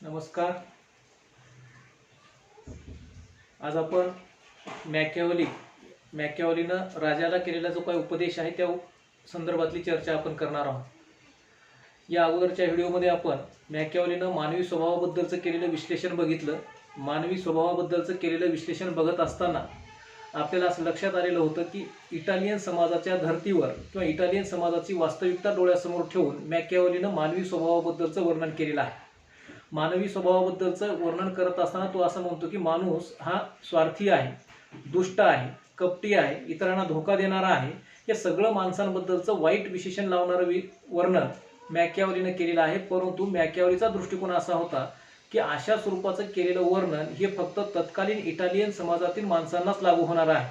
नमस्कार. आज आपण मॅकियावेलीनं राजाला केलेला जो काही उपदेश आहे त्या संदर्भातली चर्चा आपण करणार आहोत. या अगोदरच्या व्हिडिओमध्ये आपण मॅकियावेलीनं मानवी स्वभावाबद्दलचं केलेलं विश्लेषण बघितलं. मानवी स्वभावाबद्दलचं केलेलं विश्लेषण बघत असताना आपल्याला असं लक्षात आलेलं होतं की इटालियन समाजाच्या धर्तीवर किंवा इटालियन समाजाची वास्तविकता डोळ्यासमोर ठेवून मॅकियावेलीनं मानवी स्वभावाबद्दलचं वर्णन केलेलं आहे. मानवी स्वभावाबद्दलचं वर्णन करत असताना तो असं म्हणतो की माणूस हा स्वार्थी आहे, दुष्ट आहे, कपटी आहे, इतरांना धोका देणारा आहे. हे सगळं माणसांबद्दलचं वाईट विशेषण लावणारं वर्णन मॅकियावेलीनं केलेलं आहे. परंतु मॅकियावेलीचा दृष्टिकोन असा होता की अशा स्वरूपाचं केलेलं वर्णन हे फक्त तत्कालीन इटालियन समाजातील माणसांनाच लागू होणार आहे.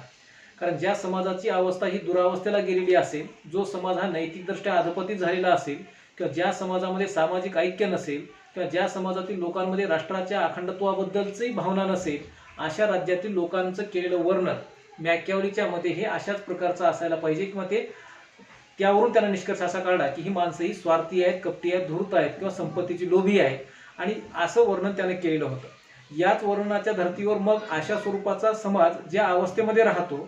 कारण ज्या समाजाची अवस्था ही दुरावस्थेला गेलेली असेल, जो समाज हा नैतिकदृष्ट्या अधपतित झालेला असेल किंवा ज्या समाजामध्ये सामाजिक ऐक्य नसेल किंवा ज्या समाजातील लोकांमध्ये राष्ट्राच्या अखंडत्वाबद्दलची भावना नसेल, अशा राज्यातील लोकांचं केलेलं वर्णन मॅकियावेलीच्या मते हे अशाच प्रकारचं असायला पाहिजे किंवा त्यावरून त्यांना निष्कर्ष असा काढला की ही माणसं ही स्वार्थी आहेत, कपटी आहेत, धूर्त आहेत किंवा संपत्तीची लोभी आहेत आणि असं वर्णन त्याने केलेलं होतं. याच वर्णनाच्या धर्तीवर मग अशा स्वरूपाचा समाज ज्या अवस्थेमध्ये राहतो,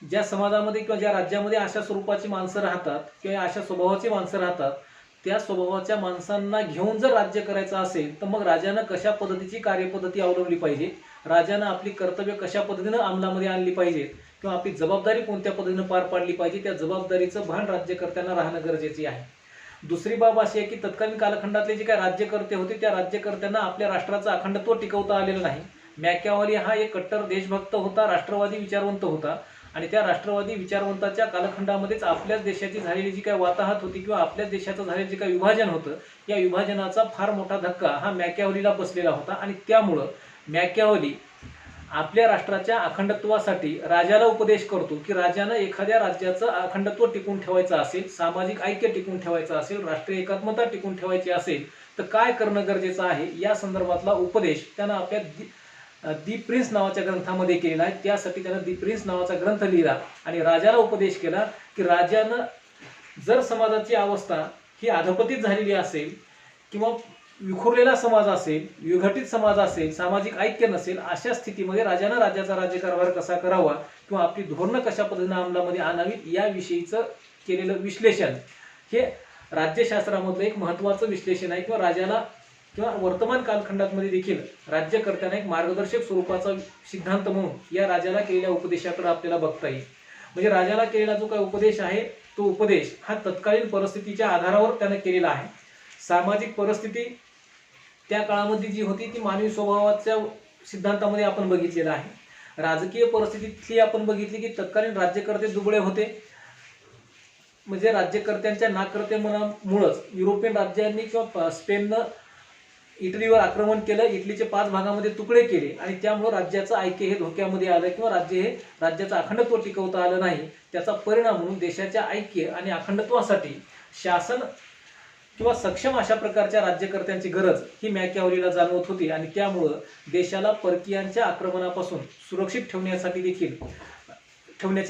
ज्या समाजामध्ये किंवा ज्या राज्यामध्ये अशा स्वरूपाची माणसं राहतात किंवा अशा स्वभावाची माणसं राहतात, त्या स्वभावाच्या माणसांना घेऊन जर राज्य करायचं असेल तर मग राजानं कशा पद्धतीची कार्यपद्धती अवलंबली पाहिजे, राजानं आपली कर्तव्य कशा पद्धतीनं अंमलामध्ये आणली पाहिजेत किंवा आपली जबाबदारी कोणत्या पद्धतीनं पार पाडली पाहिजे, त्या जबाबदारीचं भान राज्यकर्त्यांना राहणं गरजेचे आहे. दुसरी बाब अशी आहे की तत्कालीन कालखंडातले जे काही राज्यकर्ते होते त्या राज्यकर्त्यांना आपल्या राष्ट्राचं अखंडत्व टिकवता आलेलं नाही. मॅकियावेली हा एक कट्टर देशभक्त होता, राष्ट्रवादी विचारवंत होता आणि त्या राष्ट्रवादी विचारवंताच्या कालखंडामध्येच आपल्याच देशाची झालेली जी काही वाताहत होती किंवा आपल्याच देशाचं झालेलं जे काही विभाजन होतं, या विभाजनाचा फार मोठा धक्का हा मॅकियावेलीला बसलेला होता आणि त्यामुळं मॅकियावेली आपल्या राष्ट्राच्या अखंडत्वासाठी राजाला उपदेश करतो की राजानं एखाद्या राज्याचं अखंडत्व टिकून ठेवायचं असेल, सामाजिक ऐक्य टिकून ठेवायचं असेल, राष्ट्रीय एकात्मता टिकून ठेवायची असेल तर काय करणं गरजेचं आहे, या संदर्भातला उपदेश त्यानं आपल्या दी प्रिन्स नावाच्या ग्रंथामध्ये केलेला आहे. त्यासाठी त्यानं दी प्रिन्स नावाचा ग्रंथ लिहिला आणि राजाला उपदेश केला की राजानं जर समाजाची अवस्था ही अधपतित झालेली असेल किंवा विखुरलेला समाज असेल, विघटित समाज असेल, सामाजिक ऐक्य नसेल, अशा स्थितीमध्ये राजानं राज्याचा राज्यकारभार कसा करावा किंवा आपली धोरणं कशा पद्धतीने अंमलामध्ये आणावीत याविषयीचं केलेलं विश्लेषण हे राज्यशास्त्रामधलं एक महत्त्वाचं विश्लेषण आहे किंवा राजाला किंवा वर्तमान कालखंडामध्ये देखील राज्यकर्त्यांना एक मार्गदर्शक स्वरूपाचा सिद्धांत म्हणून या राजाला केलेल्या उपदेशाकडे आपल्याला बघता येईल. म्हणजे राजाला केलेला जो काही उपदेश आहे तो उपदेश हा तत्कालीन परिस्थितीच्या आधारावर त्याने केलेला आहे. सामाजिक परिस्थिती त्या काळामध्ये जी होती ती मानवी स्वभावाच्या सिद्धांतामध्ये आपण बघितलेलं आहे. राजकीय परिस्थितीतली आपण बघितली की तत्कालीन राज्यकर्ते दुबळे होते. म्हणजे राज्यकर्त्यांच्या नाकर्तेपणामुळेच युरोपियन राज्यांनी किंवा स्पेननं इटलीवर आक्रमण केलं, इटलीचे 5 भागामध्ये तुकडे केले आणि त्यामुळे राज्याचं ऐक्य हे धोक्यामध्ये आलं किंवा राज्याचं अखंडत्व टिकवता आलं नाही. त्याचा परिणाम म्हणून देशाच्या ऐक्य आणि अखंडत्वासाठी शासन किंवा सक्षम अशा प्रकारच्या राज्यकर्त्यांची गरज ही मॅकियावेलीला जाणवत होती आणि त्यामुळं देशाला परकीयांच्या आक्रमणापासून सुरक्षित ठेवण्याची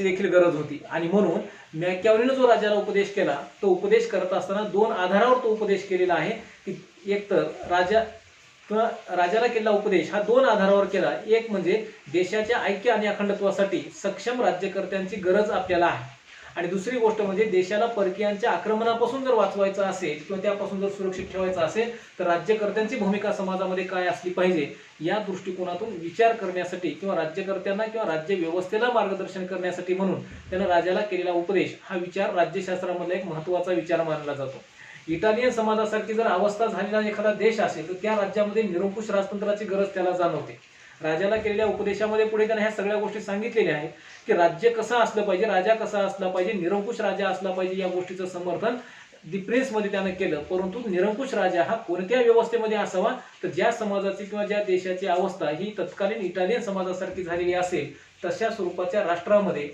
देखील गरज होती. आणि म्हणून मॅकियावेलीनं जो राजाला उपदेश केला तो उपदेश करत असताना 2 आधारावर तो उपदेश केलेला आहे की एक तर राजाला केलेला उपदेश हा 2 आधारावर केला. एक म्हणजे देशाच्या ऐक्य आणि अखंडत्वासाठी सक्षम राज्यकर्त्यांची गरज आपल्याला आहे आणि दुसरी गोष्ट म्हणजे देशाला परकीयांच्या आक्रमणापासून जर वाचवायचं असेल किंवा त्यापासून जर सुरक्षित ठेवायचं असेल तर राज्यकर्त्यांची भूमिका समाजामध्ये काय असली पाहिजे या दृष्टिकोनातून विचार करण्यासाठी किंवा राज्यकर्त्यांना किंवा राज्य व्यवस्थेला मार्गदर्शन करण्यासाठी म्हणून त्यानं राजाला केलेला उपदेश हा विचार राज्यशास्त्रामधला एक महत्त्वाचा विचार मानला जातो. इटालियन समाजासारखी जर अवस्था झालेला एखादा देश असेल तर त्या राज्यामध्ये निरंकुश राजतंत्राची गरज त्याला जाणवते. राजाला केलेल्या उपदेशामध्ये पुढे त्याने ह्या सगळ्या गोष्टी सांगितलेल्या आहेत की राज्य कसं असलं पाहिजे, राजा कसा असला पाहिजे, निरंकुश राजा असला पाहिजे. या गोष्टीचं समर्थन दी प्रिन्समध्ये त्यानं केलं. परंतु निरंकुश राजा हा कोणत्या व्यवस्थेमध्ये असावा तर ज्या समाजाची किंवा ज्या देशाची अवस्था ही तत्कालीन इटालियन समाजासारखी झालेली असेल तशा स्वरूपाच्या राष्ट्रामध्ये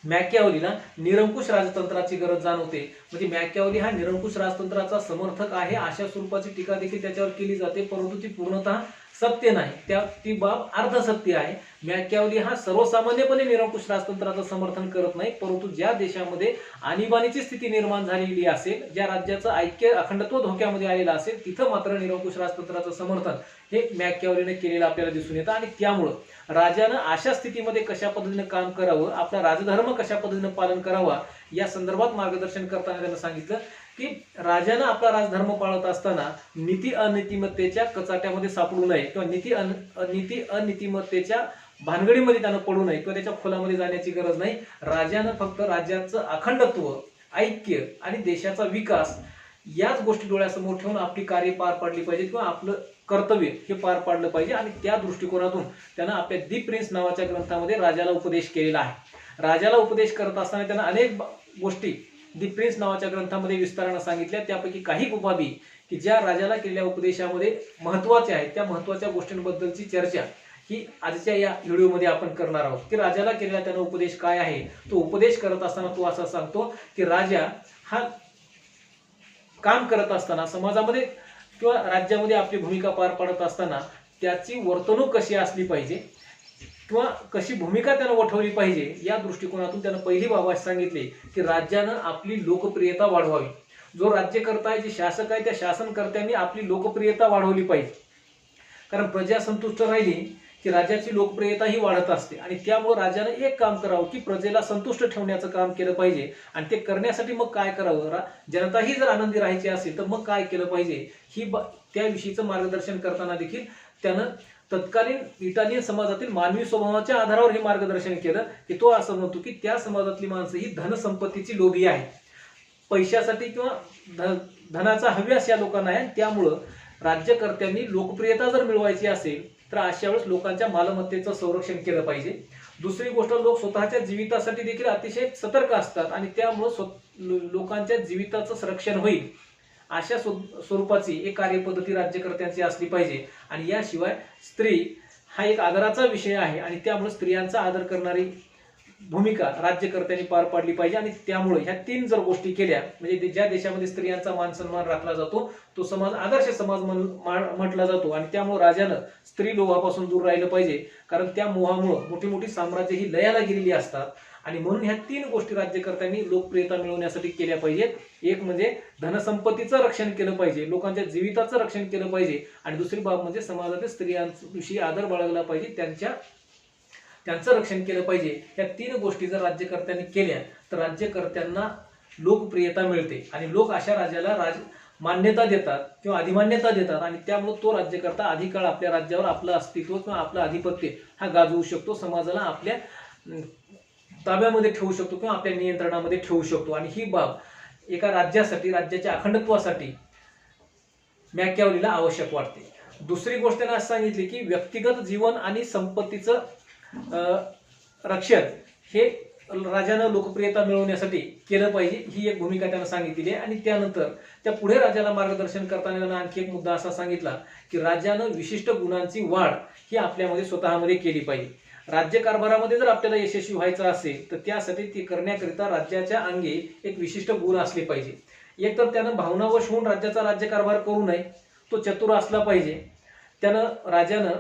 मॅकियावेलीला निरंकुश राजतंत्राची गरज जाणवते. म्हणजे मॅकियावेली हा निरंकुश राजतंत्राचा समर्थक आहे अशा स्वरूपाची टीका देखील त्याच्यावर केली जाते, परंतु ती पूर्णतः सत्य नाही, ती बाब अर्धसत्य आहे. मॅकियावेली हा सर्वसामान्यपणे निरंकुश राजतंत्राचं समर्थन करत नाही, परंतु ज्या देशामध्ये आणीबाणीची स्थिती निर्माण झालेली असेल, ज्या राज्याचं ऐक्य अखंडत्व धोक्यामध्ये आलेलं असेल, तिथं मात्र निरंकुश राजतंत्राचं समर्थन हे मॅकियावेलीने केलेलं आपल्याला दिसून येतं. आणि त्यामुळं राजानं अशा स्थितीमध्ये कशा पद्धतीने काम करावं, आपला राजधर्म कशा पद्धतीने पालन करावा या संदर्भात मार्गदर्शन करताना त्यांना सांगितलं की राजानं आपला राजधर्म पाळत असताना नीती अनीतिमत्तेच्या कचाट्यामध्ये सापडू नये किंवा नीती अनीतिमत्तेच्या भानगडीमध्ये त्यानं पडू नये किंवा त्याच्या खोलामध्ये जाण्याची गरज नाही. राजानं फक्त राज्याचं अखंडत्व, ऐक्य आणि देशाचा विकास याच गोष्टी डोळ्यासमोर ठेवून आपली कार्य पार पाडली पाहिजे किंवा आपलं कर्तव्य हे पार पाडलं पाहिजे. आणि त्या दृष्टिकोनातून त्यानं आपल्या दी प्रिन्स नावाच्या ग्रंथामध्ये राजाला उपदेश केलेला आहे. राजाला उपदेश करत असताना त्यानं अनेक गोष्टी दी प्रिन्स नावाच्या ग्रंथामध्ये विस्तारानं सांगितल्या. त्यापैकी काही बाबी की ज्या राजाला केलेल्या उपदेशामध्ये महत्वाच्या आहेत, त्या महत्वाच्या गोष्टींबद्दलची चर्चा ही आजच्या या व्हिडिओमध्ये आपण करणार आहोत. की राजाला केलेला त्यानं उपदेश काय आहे. तो उपदेश करत असताना तो असा सांगतो की राजा हा काम करत असताना समाजामध्ये किंवा राज्यामध्ये आपली भूमिका पार पाडत असताना त्याची वर्तणूक कशी असली पाहिजे किंवा कशी भूमिका त्यानं वठवली पाहिजे, या दृष्टिकोनातून त्यानं पहिली बाब सांगितली की राज्यानं आपली लोकप्रियता वाढवावी. जो राज्यकर्ता आहे, जे शासक आहे, त्या शासनकर्त्यांनी आपली लोकप्रियता वाढवली पाहिजे. कारण प्रजा संतुष्ट राहिली की राज्याची लोकप्रियता ही वाढत असते. आणि त्यामुळे राजानं एक काम करावं की प्रजेला संतुष्ट ठेवण्याचं काम केलं पाहिजे. आणि ते करण्यासाठी मग काय करावं, जनताही जर आनंदी राहायची असेल तर मग काय केलं पाहिजे, ही त्याविषयीचं मार्गदर्शन करताना देखील त्यानं तत्कालीन इटालियन समाजातील मानवी स्वभावाच्या आधारावर हे मार्गदर्शन केलं. की तो असं म्हणतो की त्या समाजातली माणसं ही धनसंपत्तीची लोभी आहे, पैशासाठी किंवा धनाचा हव्यास या लोकांना आहे. त्यामुळं राज्यकर्त्यांनी लोकप्रियता जर मिळवायची असेल तर अशा वेळेस लोकांच्या मालमत्तेचं संरक्षण केलं पाहिजे. दुसरी गोष्ट, लोक स्वतःच्या जीवितासाठी देखील अतिशय सतर्क असतात आणि त्यामुळं लोकांच्या जीविताचं संरक्षण होईल अशा स्वरूपाची एक कार्यपद्धती राज्यकर्त्यांची असली पाहिजे. आणि याशिवाय स्त्री हा एक आदराचा विषय आहे आणि त्यामुळे स्त्रियांचा आदर करणारी भूमिका राज्यकर्त्यांनी पार पाडली पाहिजे. आणि त्यामुळे ह्या तीन जर गोष्टी केल्या, म्हणजे ज्या देशामध्ये स्त्रियांचा मान सन्मान राखला जातो तो समाज आदर्श समाज म्हटला जातो. आणि त्यामुळे राजानं स्त्री लोभापासून दूर राहिलं पाहिजे, कारण त्या मोहामुळे मोठी मोठी साम्राज्य ही लयाला गेलेली असतात. आणि म्हणून ह्या तीन गोष्टी राज्यकर्त्यांनी लोकप्रियता मिळवण्यासाठी केल्या पाहिजेत. एक म्हणजे धनसंपत्तीचं रक्षण केलं पाहिजे, लोकांच्या जीविताचं रक्षण केलं पाहिजे. आणि दुसरी बाब म्हणजे समाजातील स्त्रियांविषयी आदर बाळगला पाहिजे, त्यांचं रक्षण केलं पाहिजे. या तीन गोष्टी जर राज्यकर्त्यांनी केल्या तर राज्यकर्त्यांना लोकप्रियता मिळते आणि लोक अशा राजाला मान्यता देतात किंवा अधिमान्यता देतात. आणि त्यामुळे तो राज्यकर्ता अधिक काळ आपल्या राज्यावर आपलं अस्तित्व किंवा आपलं आधिपत्य हा गाजवू शकतो, समाजाला आपल्या ताब्यामध्ये ठेवू शकतो किंवा आपल्या नियंत्रणामध्ये ठेवू शकतो. आणि ही बाब एका राज्यासाठी, राज्याच्या अखंडत्वासाठी मॅकियावेलीला आवश्यक वाटते. दुसरी गोष्ट त्याने असं सांगितली की व्यक्तिगत जीवन आणि संपत्तीचं रक्षण हे राजानं लोकप्रियता मिळवण्यासाठी केलं पाहिजे, ही एक भूमिका त्यानं सांगितलेली आहे. आणि त्यानंतर त्या पुढे राजाला मार्गदर्शन करताना त्यानं आणखी एक मुद्दा असा सांगितला की राजानं विशिष्ट गुणांची वाढ ही आपल्यामध्ये स्वतःमध्ये केली पाहिजे. राज्यकारभारामध्ये जर आपल्याला यशस्वी व्हायचं असेल तर त्यासाठी ते करण्याकरिता राज्याच्या अंगी एक विशिष्ट गुण असले पाहिजे. एक तर त्यानं भावनावश होऊन राज्याचा राज्यकारभार करू नये, तो चतुर असला पाहिजे. राजानं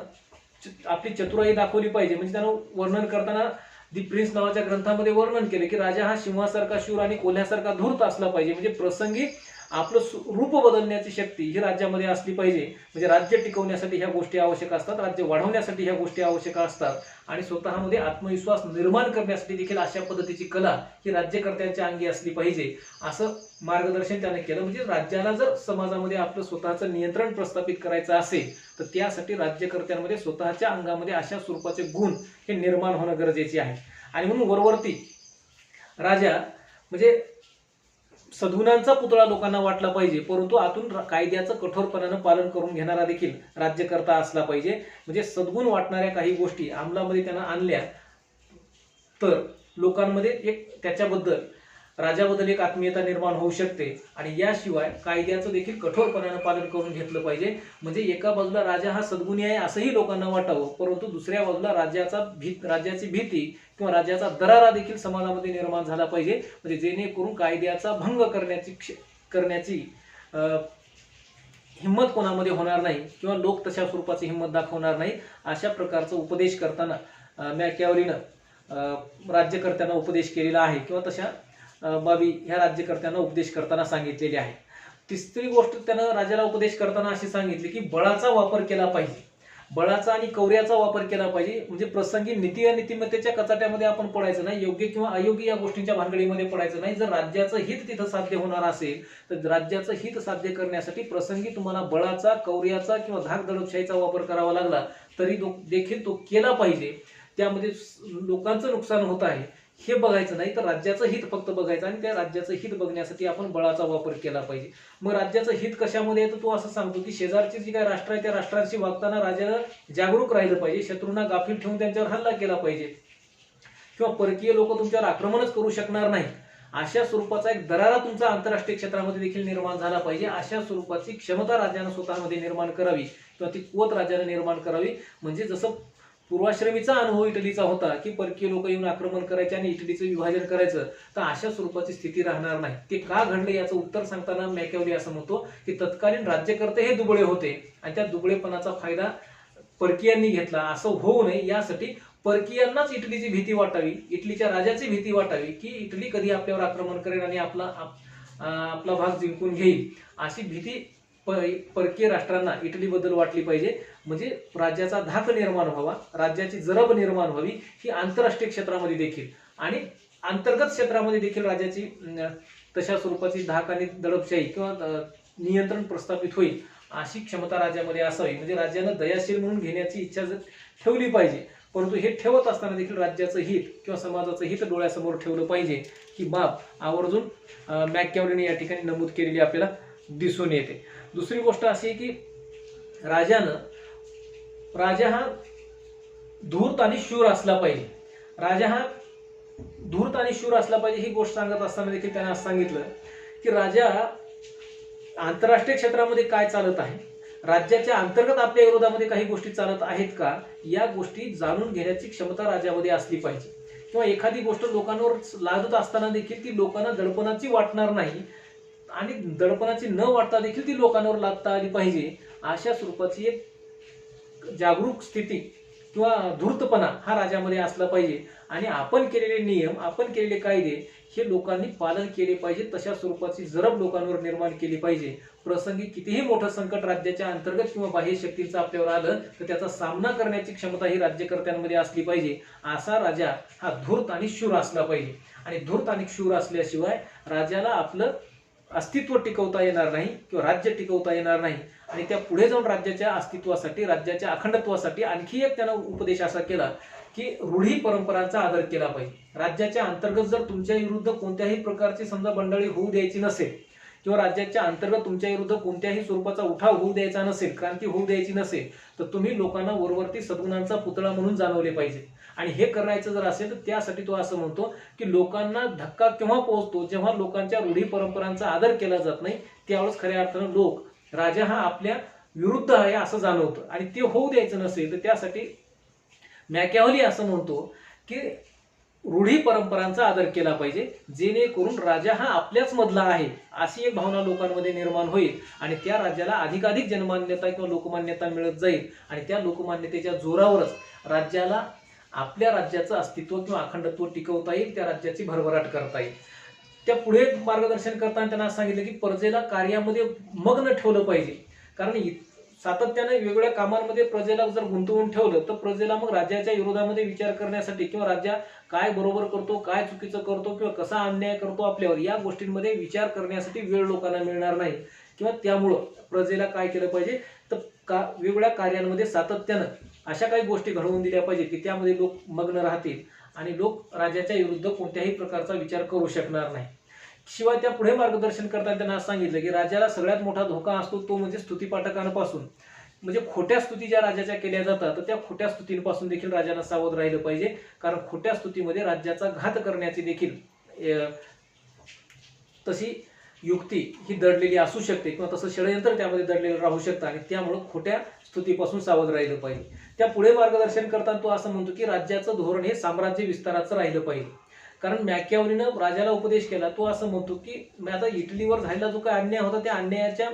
आपली चतुराई दाखवली पाहिजे. म्हणजे त्यानं वर्णन करताना दी प्रिन्स नावाच्या ग्रंथामध्ये वर्णन केले की राजा हा सिंहासारखा शूर आणि कोल्ह्यासारखा धूर्त असला पाहिजे. म्हणजे प्रसंगी आपलं रूप बदलण्याची शक्ती ही राज्यामध्ये असली पाहिजे. म्हणजे राज्य टिकवण्यासाठी ह्या गोष्टी आवश्यक असतात, राज्य वाढवण्यासाठी ह्या गोष्टी आवश्यक असतात. आणि स्वतःमध्ये आत्मविश्वास निर्माण करण्यासाठी देखील अशा पद्धतीची कला ही राज्यकर्त्यांच्या अंगी असली पाहिजे, असं मार्गदर्शन त्याने केलं. म्हणजे राज्याला जर समाजामध्ये आपलं स्वतःचं नियंत्रण प्रस्थापित करायचं असेल तर त्यासाठी राज्यकर्त्यांमध्ये स्वतःच्या अंगामध्ये अशा स्वरूपाचे गुण हे निर्माण होणं गरजेचे आहे. आणि म्हणून वरवरती राजा म्हणजे सद्गुणांचा पुतळा लोकांना वाटला पाहिजे, परंतु आतून कायद्याचं कठोरपणानं पालन करून घेणारा देखील राज्यकर्ता असला पाहिजे. म्हणजे सद्गुण वाटणाऱ्या काही गोष्टी अंमलामध्ये त्यांना आणल्या तर लोकांमध्ये एक त्याच्याबद्दल राजाबद्दल एक आत्मीयता निर्माण होऊ शकते. आणि याशिवाय कायद्याचं देखील कठोरपणानं पालन करून घेतलं पाहिजे. म्हणजे एका बाजूला राजा हा सद्गुणी आहे असंही लोकांना वाटावं, परंतु दुसऱ्या बाजूला राज्याची भीती किंवा राज्याचा दरारा देखील समाजामध्ये निर्माण झाला पाहिजे. म्हणजे जेणेकरून कायद्याचा भंग करण्याची हिंमत कोणामध्ये होणार नाही किंवा लोक तशा स्वरूपाची हिंमत दाखवणार नाही. अशा प्रकारचा उपदेश करताना मॅकियावेलीनं राज्यकर्त्यांना उपदेश केलेला आहे किंवा तशा बाबी ह्या राज्यकर्त्यांना उपदेश करताना सांगितलेली आहे. तिसरी गोष्ट त्यानं राजाला उपदेश करताना अशी सांगितली की बळाचा वापर केला पाहिजे, बळाचा आणि कौर्याचा वापर केला पाहिजे. म्हणजे प्रसंगी नीती आणि नीतिमत्तेच्या कचाट्यामध्ये आपण पडायचं नाही, योग्य किंवा अयोग्य या गोष्टींच्या भानगडीमध्ये पडायचं नाही. जर राज्याचं हित तिथं साध्य होणार असेल तर राज्याचं हित साध्य करण्यासाठी प्रसंगी तुम्हाला बळाचा, कौर्याचा किंवा धाक दडपशाहीचा वापर करावा लागला तरी देखील तो केला पाहिजे. त्यामध्ये लोकांचं नुकसान होत आहे हे बघायचं नाही, तर राज्याचं हित फक्त बघायचं आणि त्या राज्याचं हित बघण्यासाठी आपण बळाचा वापर केला पाहिजे. मग राज्याचं हित कशामध्ये येतं तो असं सांगतो की शेजारची जी काही राष्ट्र आहे त्या राष्ट्रांशी वागताना राजाला जागरूक राहिलं पाहिजे, शत्रूंना गाफील ठेवून त्यांच्यावर हल्ला केला पाहिजे किंवा परकीय लोक तुमच्यावर आक्रमणच करू शकणार नाही अशा स्वरूपाचा एक दरारा तुमचा आंतरराष्ट्रीय क्षेत्रामध्ये देखील निर्माण झाला पाहिजे. अशा स्वरूपाची क्षमता राज्यानं स्वतःमध्ये निर्माण करावी किंवा ती कुवत राज्यानं निर्माण करावी. म्हणजे जसं पूर्वाश्रमीचा अनुभव इटलीचा होता की परकीय लोक येऊन आक्रमण करायचे आणि इटलीचं विभाजन करायचं, तर अशा स्वरूपाची स्थिती राहणार नाही. ते का घडले याचं उत्तर सांगताना मॅकियावेली असं म्हणतो की तत्कालीन राज्यकर्ते हे दुबळे होते आणि त्या दुबळेपणाचा फायदा परकीयांनी घेतला. असं होऊ नये यासाठी परकीयांनाच इटलीची भीती वाटावी, इटलीच्या राजाची भीती वाटावी की इटली कधी आपल्यावर आक्रमण करेल आणि आपला भाग जिंकून घेईल अशी भीती परकीय राष्ट्रांना इटलीबद्दल वाटली पाहिजे. म्हणजे राज्याचा धाक निर्माण व्हावा, राज्याची जरब निर्माण व्हावी ही आंतरराष्ट्रीय क्षेत्रामध्ये देखील आणि अंतर्गत क्षेत्रामध्ये देखील राज्याची तशा स्वरूपाची धाक आणि दडपशाही किंवा नियंत्रण प्रस्थापित होईल अशी क्षमता राज्यामध्ये असावी. म्हणजे राज्यानं दयाशील म्हणून घेण्याची इच्छा जर ठेवली पाहिजे, परंतु हे ठेवत असताना देखील राज्याचं हित किंवा समाजाचं हित डोळ्यासमोर ठेवलं पाहिजे ही बाब आवर्जून मॅकियावेलीने या ठिकाणी नमूद केलेली आपल्याला दिसून येते. दुसरी गोष्ट अशी आहे की राजा हा धूर्त आणि शूर असला पाहिजे. राजा हा धूर्त आणि शूर असला पाहिजे ही गोष्ट सांगत असताना देखील त्याने असं सांगितलं की राजा आंतरराष्ट्रीय क्षेत्रामध्ये काय चालत आहे, राज्याच्या अंतर्गत आपल्या विरोधामध्ये काही गोष्टी चालत आहेत का, या गोष्टी जाणून घेण्याची क्षमता राजामध्ये असली पाहिजे. किंवा एखादी गोष्ट लोकांवर लादत असताना देखील ती लोकांना दडपणाची वाटणार नाही आणि दडपणाची न वाटता देखील ती लोकांवर लादता आली पाहिजे. अशा स्वरूपाची एक जागरूक स्थिती किंवा धूर्तपणा हा राजामध्ये असला पाहिजे आणि आपण केलेले नियम, आपण केलेले कायदे हे लोकांनी पालन केले पाहिजे. तशा स्वरूपाची जरब लोकांवर निर्माण केली पाहिजे. प्रसंगी कितीही मोठं संकट राज्याच्या अंतर्गत किंवा बाह्य शक्तींचं आपल्यावर आलं तर त्याचा सामना करण्याची क्षमता ही राज्यकर्त्यांमध्ये असली पाहिजे. असा राजा हा धूर्त आणि शूर असला पाहिजे आणि धूर्त आणि शूर असल्याशिवाय राजाला आपलं अस्तित्व टिकवता येणार नाही किंवा राज्य टिकवता येणार नाही आणि त्या पुढे जाऊन राज्याच्या अस्तित्वासाठी, राज्याच्या अखंडत्वासाठी आणखी एक त्यानं उपदेश असा केला की रूढी परंपरांचा आदर केला पाहिजे. राज्याच्या अंतर्गत जर तुमच्या विरुद्ध कोणत्याही प्रकारची समजा बंडाळी होऊ द्यायची नसेल किंवा राज्याच्या अंतर्गत तुमच्या विरुद्ध कोणत्याही स्वरूपाचा उठाव होऊ द्यायचा नसेल, क्रांती होऊ द्यायची नसेल, तर तुम्ही लोकांना वरवरती सद्गुणांचा पुतळा म्हणून जाणवले पाहिजे. आणि हे करायचं जर असेल तर त्यासाठी तो असं म्हणतो की लोकांना धक्का केव्हा पोहोचतो, जेव्हा लोकांच्या रूढी परंपरांचा आदर केला जात नाही त्यावेळेस खऱ्या अर्थानं लोक राजा हा आपल्या विरुद्ध आहे असं जाणवतं आणि ते होऊ द्यायचं नसेल तर त्यासाठी मॅकियावेली असं म्हणतो की रूढी परंपरांचा आदर केला पाहिजे, जेणेकरून राजा हा आपल्याच मधला आहे अशी एक भावना लोकांमध्ये निर्माण होईल आणि त्या राज्याला अधिकाधिक जनमान्यता किंवा लोकमान्यता मिळत जाईल आणि त्या लोकमान्यतेच्या जोरावरच राज्याला आपल्या राज्याचं अस्तित्व किंवा अखंडत्व टिकवता येईल, त्या राज्याची भरभराट करता येईल. त्या पुढे मार्गदर्शन करताना त्यांना सांगितलं की प्रजेला कार्यामध्ये मग्न ठेवलं पाहिजे. कारण सातत्याने वेगवेगळ्या कामांमध्ये प्रजेला जर गुंतवून ठेवलं तर प्रजेला मग राज्याच्या विरोधामध्ये विचार करण्यासाठी किंवा राज्य काय बरोबर करतो, काय चुकीचं करतो किंवा कसा अन्याय करतो आपल्यावर या गोष्टींमध्ये विचार करण्यासाठी वेळ लोकांना मिळणार नाही. किंवा त्यामुळं प्रजेला काय केलं पाहिजे तर वेगवेगळ्या कार्यांमध्ये सातत्यानं अशा काही गोष्टी घडवून दिल्या पाहिजे की त्यामध्ये लोक मग्न राहतील आणि लोक राज्याच्या विरुद्ध कोणत्याही प्रकारचा विचार करू शकणार नाही. शिवाय त्या पुढे मार्गदर्शन करताना त्यांना सांगितलं की राज्याला सगळ्यात मोठा धोका असतो तो म्हणजे स्तुतीपाठकांपासून. म्हणजे खोट्या स्तुती ज्या राज्याच्या केल्या जातात तर त्या खोट्या स्तुतींपासून देखील राजाला सावध राहिलं पाहिजे. कारण खोट्या स्तुतीमध्ये राज्याचा घात करण्याची देखील तशी युक्ती ही दडलेली असू शकते किंवा तसं षडयंत्र त्यामध्ये दडलेलं राहू शकतं आणि त्यामुळे खोट्या स्तुतीपासून सावध राहिलं पाहिजे. त्या पुढे मार्गदर्शन करताना तो असं म्हणतो की राज्याचं धोरण हे साम्राज्य विस्ताराचं राहिलं पाहिजे. कारण मॅकियावेलीनं राजाला उपदेश केला, तो असं म्हणतो की आता इटलीवर झालेला जो काही अन्याय होता त्या अन्यायाच्या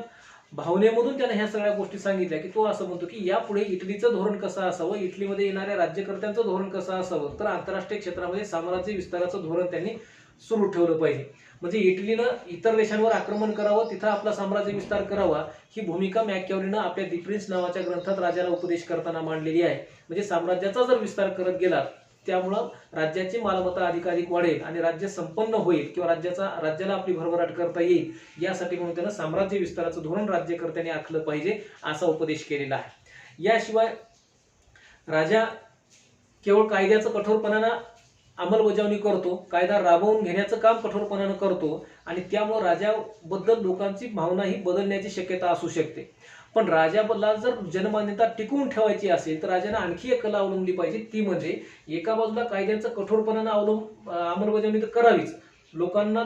भावनेमधून त्याने ह्या सगळ्या गोष्टी सांगितल्या की तो असं म्हणतो की यापुढे इटलीचं धोरण कसं असावं, इटलीमध्ये येणाऱ्या राज्यकर्त्यांचं धोरण कसं असावं, तर आंतरराष्ट्रीय क्षेत्रामध्ये साम्राज्य विस्ताराचं धोरण त्यांनी सुरू ठेवलं पाहिजे. म्हणजे इटलीनं इतर देशांवर आक्रमण करावं, तिथं आपला साम्राज्य विस्तार करावा, ही भूमिका मॅकियावेलीनं आपल्या दि प्रिन्स नावाच्या ग्रंथात राजाला उपदेश करताना मांडलेली आहे. म्हणजे साम्राज्याचा जर विस्तार करत गेला त्यामुळं राज्याची मालमत्ता अधिकाधिक वाढेल आणि राज्य संपन्न होईल किंवा राज्याला आपली भरभराट करता येईल, यासाठी म्हणून त्यानं साम्राज्य विस्ताराचं धोरण राज्यकर्त्यांनी आखलं पाहिजे असा उपदेश केलेला आहे. याशिवाय राजा केवळ कायद्याचं कठोरपणानं अंमलबजावणी करतो, कायदा राबवून घेण्याचं काम कठोरपणानं करतो आणि त्यामुळे राजाबद्दल लोकांची भावना ही बदलण्याची शक्यता असू शकते. पण राजाबद्दल जर जनमान्यता टिकवून ठेवायची असेल तर राजाने आणखी एक कला अवलंबली पाहिजे. ती म्हणजे एका बाजूला कायद्यांचं कठोरपणानं अंमलबजावणी तर करावीच, लोकांना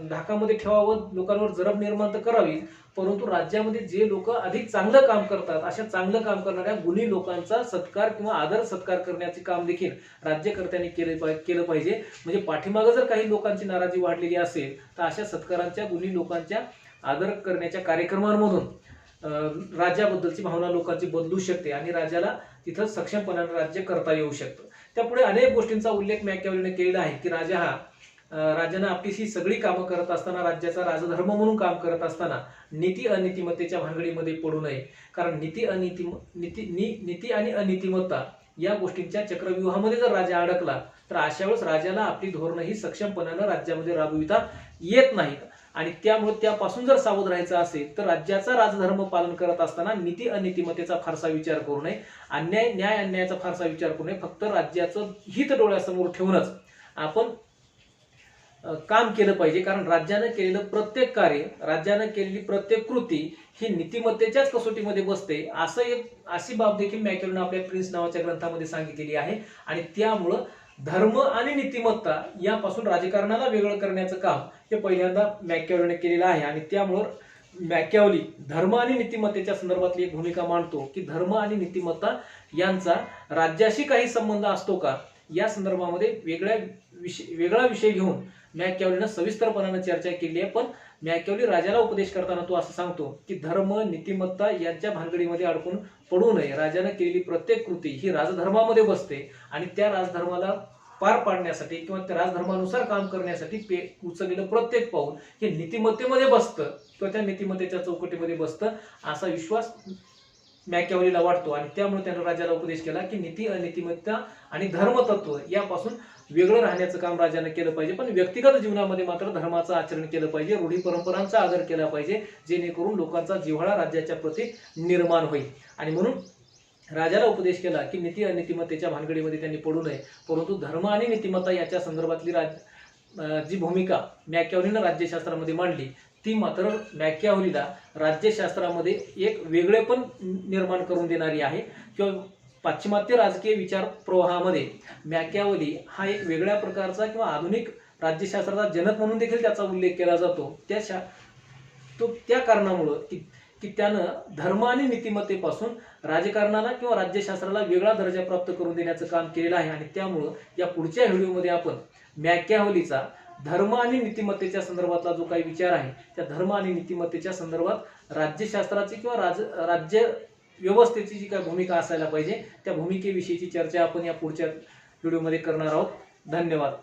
धाकामध्ये ठेवावं, लोकांवर जरब निर्माण तर करावी, परंतु राज्यामध्ये जे लोक अधिक चांगलं काम करतात अशा चांगलं काम करणाऱ्या गुणी लोकांचा सत्कार किंवा आदर सत्कार करण्याचे काम देखील राज्यकर्त्यांनी केलं पाहिजे. म्हणजे पाठीमागं जर काही लोकांची नाराजी वाढलेली असेल तर अशा सत्कारांच्या, गुणी लोकांच्या आदर करण्याच्या कार्यक्रमांमधून राज्याबद्दलची भावना लोकांची बदलू शकते आणि राजाला तिथं सक्षमपणाने राज्य करता येऊ शकतं. त्यापुढे अनेक गोष्टींचा उल्लेख मॅकियावेलीने केलेला आहे की राजानं आपली ही सगळी कामं करत असताना, राज्याचा राजधर्म म्हणून काम करत असताना नीती अनितिमत्तेच्या भानगडीमध्ये पडू नये. कारण नीती आणि अनितिमत्ता या गोष्टींच्या चक्रव्यूहामध्ये जर राजा अडकला तर अशा वेळेस राजाला आपली धोरणं ही सक्षमपणानं राज्यामध्ये राबविता येत नाहीत आणि त्यामुळे त्यापासून जर सावध राहायचं असेल तर राज्याचा राजधर्म पालन करत असताना नीती अनितिमत्तेचा फारसा विचार करू नये, न्याय अन्यायाचा फारसा विचार करू नये. फक्त राज्याचं हित डोळ्यासमोर ठेवूनच आपण काम केलं पाहिजे. कारण राज्यानं केलेलं प्रत्येक कार्य, राज्यानं केलेली प्रत्येक कृती ही नीतिमत्तेच्याच कसोटीमध्ये बसते. अशी बाब देखील मॅकियावेलीनं आपल्या प्रिन्स नावाच्या ग्रंथामध्ये सांगितलेली आहे. आणि त्यामुळं धर्म आणि नीतिमत्ता यापासून राजकारणाला वेगळं करण्याचं काम हे पहिल्यांदा मॅकियावेलीने केलेलं आहे. आणि त्यामुळं मॅकियावेली धर्म आणि नीतिमत्तेच्या संदर्भातली एक भूमिका मांडतो की धर्म आणि नीतिमत्ता यांचा राज्याशी काही संबंध असतो का, या संदर्भामध्ये वेगळा विषय घेऊन मॅकियावेलीनं सविस्तरपणाने चर्चा केली आहे. पण मॅकियावेली राजाला उपदेश करताना तो असं सांगतो की धर्म, नीतिमत्ता यांच्या भानगडीमध्ये अडकून पडू नये. राजाने केलेली प्रत्येक कृती ही राजधर्मामध्ये बसते आणि त्या राजधर्माला पार पाडण्यासाठी किंवा त्या राजधर्मानुसार काम करण्यासाठी उचललेलं प्रत्येक पाऊल हे नीतिमत्तेमध्ये बसतं किंवा त्या नीतिमत्तेच्या चौकटीमध्ये बसतं असा विश्वास मॅकियावेलीला वाटतो. आणि त्यामुळे त्यानं राजाला उपदेश केला की नीती, अनितिमत्ता आणि धर्मतत्व यापासून वेगळं राहण्याचं काम राजाने केलं पाहिजे. पण व्यक्तिगत जीवनामध्ये मात्र धर्माचं आचरण केलं पाहिजे, रूढी परंपरांचा आदर केला पाहिजे, जेणेकरून लोकांचा जिव्हाळा राज्याच्या प्रती निर्माण होईल. आणि म्हणून राजाला उपदेश केला की नीती अनितिमत्तेच्या भानगडीमध्ये त्यांनी पडू नये, परंतु धर्म आणि नीतिमत्ता याच्या संदर्भातली जी भूमिका मॅकियावेलीनं राज्यशास्त्रामध्ये मांडली ती मात्र मॅकियावेलीला राज्यशास्त्रामध्ये एक वेगळेपण निर्माण करून देणारी आहे. किंवा पाश्चिमात्य राजकीय विचार प्रवाहामध्ये मॅकियावेली हा एक वेगळ्या प्रकारचा किंवा आधुनिक राज्यशास्त्राचा जनक म्हणून देखील त्याचा उल्लेख केला जातो. त्या कारणामुळं की त्यानं धर्म आणि नीतिमत्तेपासून राजकारणाला किंवा राज्यशास्त्राला वेगळा दर्जा प्राप्त करून देण्याचं काम केलेलं आहे. आणि त्यामुळं या पुढच्या व्हिडिओमध्ये आपण मॅकियावेलीचा धर्म आणि नीतिमत्तेच्या संदर्भातला जो काही विचार आहे त्या धर्म आणि नीतिमत्तेच्या संदर्भात राज्यशास्त्राची किंवा राज्य व्यवस्थेची जी काही भूमिका असायला पाहिजे त्या भूमिकेविषयीची चर्चा आपण या पुढच्या व्हिडिओमध्ये करणार आहोत. धन्यवाद.